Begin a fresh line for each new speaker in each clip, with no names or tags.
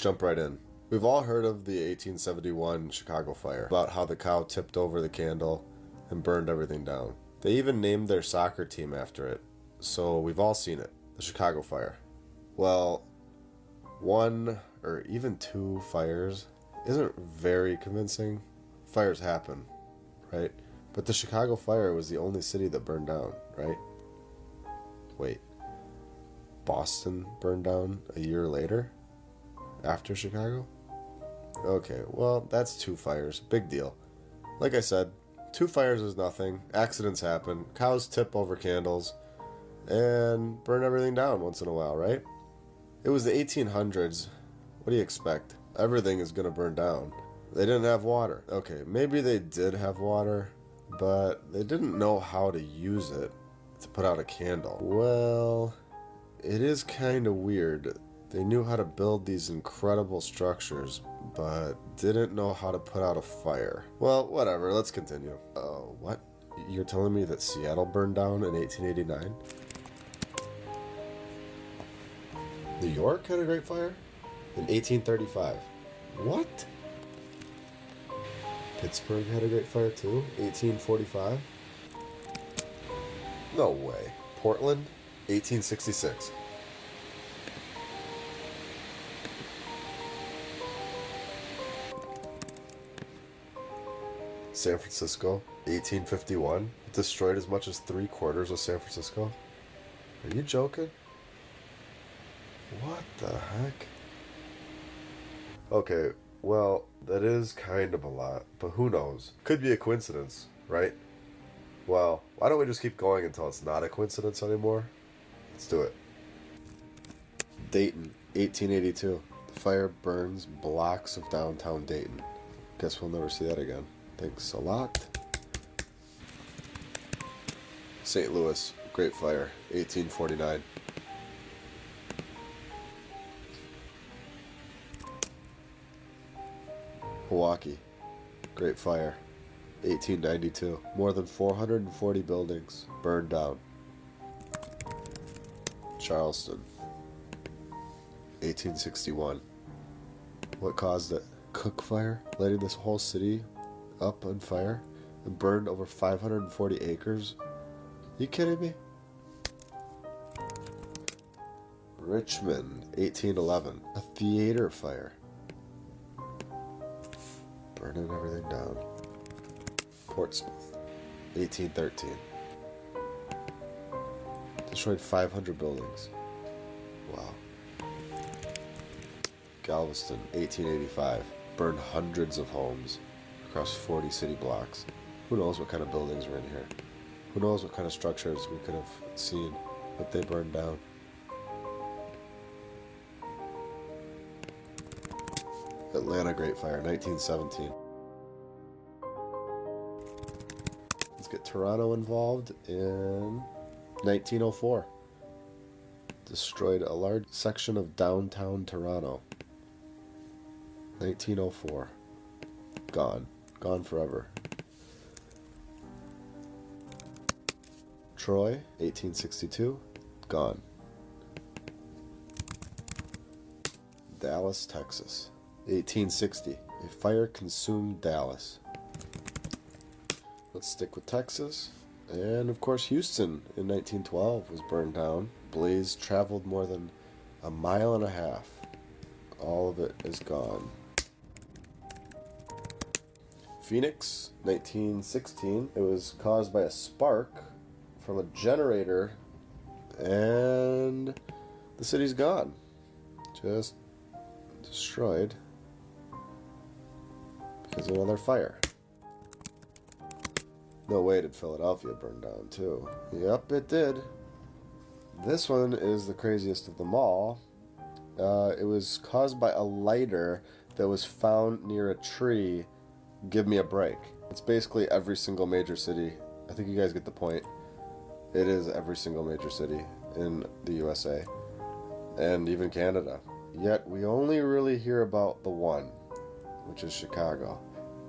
jump right in. We've all heard of the 1871 Chicago fire, about how the cow tipped over the candle and burned everything down. They even named their soccer team after it, so we've all seen it, the Chicago fire. Well, one or even two fires isn't very convincing. Fires happen, right? But the Chicago fire was the only city that burned down, right? Wait, Boston burned down a year later? After Chicago? Okay, well, that's two fires. Big deal. Like I said, two fires is nothing. Accidents happen. Cows tip over candles and burn everything down once in a while, right? It was the 1800s. What do you expect? Everything is going to burn down. They didn't have water. Okay, maybe they did have water, but they didn't know how to use it to put out a candle. Well, it is kind of weird. They knew how to build these incredible structures, but didn't know how to put out a fire. Well, whatever, let's continue. What? You're telling me that Seattle burned down in 1889? New York had a Great Fire? In 1835. What? Pittsburgh had a Great Fire too? 1845? No way. Portland? 1866. San Francisco, 1851. Destroyed as much as 3/4 of San Francisco? Are you joking? What the heck? Okay, well, that is kind of a lot, but who knows? Could be a coincidence, right? Well, why don't we just keep going until it's not a coincidence anymore? Let's do it. Dayton, 1882. The fire burns blocks of downtown Dayton. Guess we'll never see that again. Thanks a lot. St. Louis, Great Fire, 1849. Milwaukee, Great Fire, 1892. More than 440 buildings burned down. Charleston, 1861. What caused it? Cook Fire, lighting this whole city up on fire and burned over 540 acres. You kidding me? Richmond, 1811. A theater fire, burning everything down. Portsmouth, 1813. Destroyed 500 buildings. Wow. Galveston, 1885. Burned hundreds of homes across 40 city blocks. Who knows what kind of buildings were in here? Who knows what kind of structures we could have seen, but they burned down. Atlanta Great Fire, 1917. Let's get Toronto involved in 1904. Destroyed a large section of downtown Toronto. 1904. Gone. Gone forever. Troy, 1862. Gone. Dallas, Texas, 1860. A fire consumed Dallas. Let's stick with Texas. And of course Houston in 1912 was burned down. Blaze traveled more than a mile and a half. All of it is gone. Phoenix, 1916. It was caused by a spark from a generator, and the city's gone. Just destroyed because of another fire. No way did Philadelphia burn down too. Yep, it did. This one is the craziest of them all. It was caused by a lighter that was found near a tree. Give me a break. It's basically every single major city. I think you guys get the point. It is every single major city in the USA and even Canada. Yet we only really hear about the one, which is Chicago.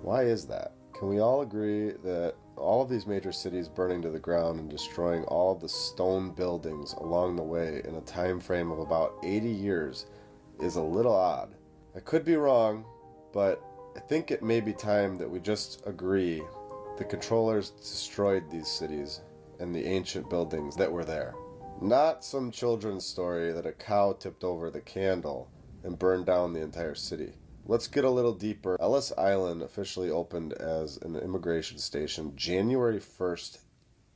Why is that? Can we all agree that all of these major cities burning to the ground and destroying all of the stone buildings along the way in a time frame of about 80 years is a little odd? I could be wrong, but I think it may be time that we just agree the controllers destroyed these cities and the ancient buildings that were there. Not some children's story that a cow tipped over the candle and burned down the entire city. Let's get a little deeper. Ellis Island officially opened as an immigration station January 1st,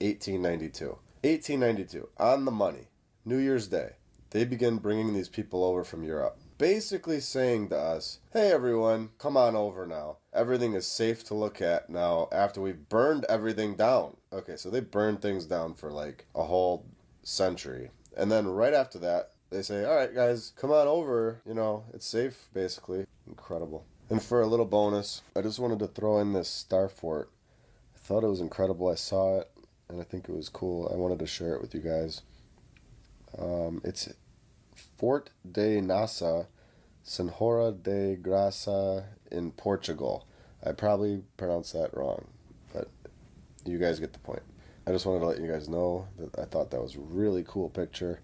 1892. 1892, on the money. New Year's Day. They begin bringing these people over from Europe, basically saying to us, hey everyone, come on over now. Everything is safe to look at now after we've burned everything down. Okay, so they burned things down for like a whole century. And then right after that, they say, all right, guys, come on over. You know, it's safe, basically. Incredible. And for a little bonus, I just wanted to throw in this star fort. I thought it was incredible. I saw it, and I think it was cool. I wanted to share it with you guys. It's Fort de Nasa, Senhora de Graça in Portugal. I probably pronounced that wrong, but you guys get the point. I just wanted to let you guys know that I thought that was a really cool picture.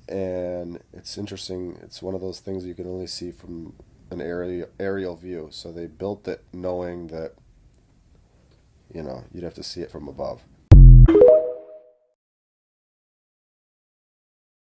And it's interesting. It's one of those things you can only see from an aerial view. So they built it knowing that, you know, you'd have to see it from above.